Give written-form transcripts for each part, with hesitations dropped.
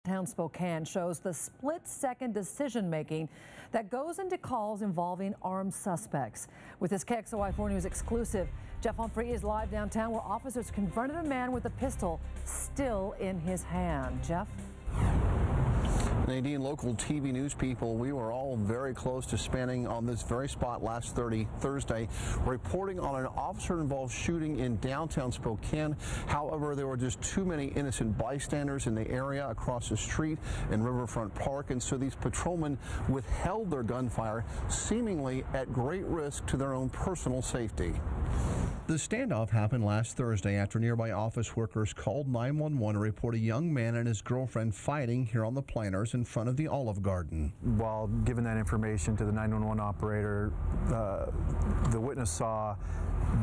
downtown Spokane shows the split-second decision-making that goes into calls involving armed suspects. With this KXLY4 News exclusive, Jeff Humphrey is live downtown where officers confronted a man with a pistol still in his hand. Jeff? Nadine, local TV news people, we were all very close to standing on this very spot last Thursday, reporting on an officer-involved shooting in downtown Spokane. However, there were just too many innocent bystanders in the area across the street in Riverfront Park, and so these patrolmen withheld their gunfire, seemingly at great risk to their own personal safety. The standoff happened last Thursday after nearby office workers called 911 to report a young man and his girlfriend fighting here on the planters in front of the Olive Garden. While giving that information to the 911 operator, the witness saw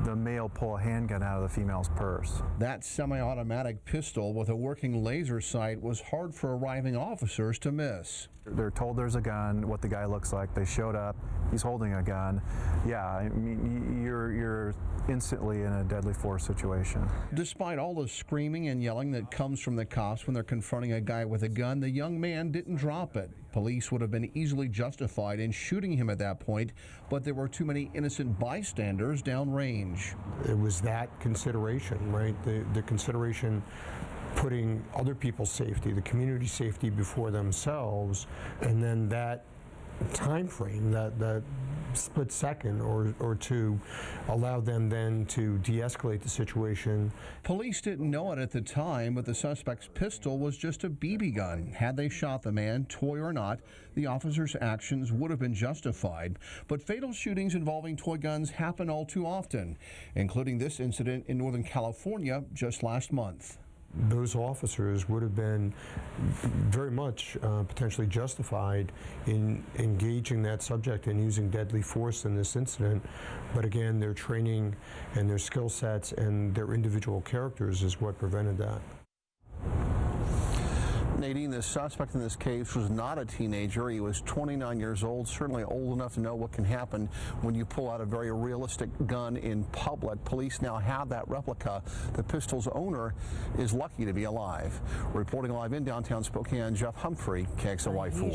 the male pull a handgun out of the female's purse. That semi-automatic pistol with a working laser sight was hard for arriving officers to miss. They're told there's a gun, what the guy looks like. They showed up, he's holding a gun. Yeah, I mean, you're instantly in a deadly force situation. Despite all the screaming and yelling that comes from the cops when they're confronting a guy with a gun, the young man didn't drop it. Police would have been easily justified in shooting him at that point, but there were too many innocent bystanders downrange. It was that consideration, right? The consideration putting other people's safety, the community safety before themselves, and then that time frame, that split second or to allow them then to de-escalate the situation. Police didn't know it at the time, but the suspect's pistol was just a BB gun. Had they shot the man, toy or not, the officer's actions would have been justified. But fatal shootings involving toy guns happen all too often, including this incident in Northern California just last month. Those officers would have been very much potentially justified in engaging that subject and using deadly force in this incident. But again, their training and their skill sets and their individual characters is what prevented that. Nadine, the suspect in this case was not a teenager. He was 29 years old, certainly old enough to know what can happen when you pull out a very realistic gun in public. Police now have that replica. The pistol's owner is lucky to be alive. Reporting live in downtown Spokane, Jeff Humphrey, KXLY4.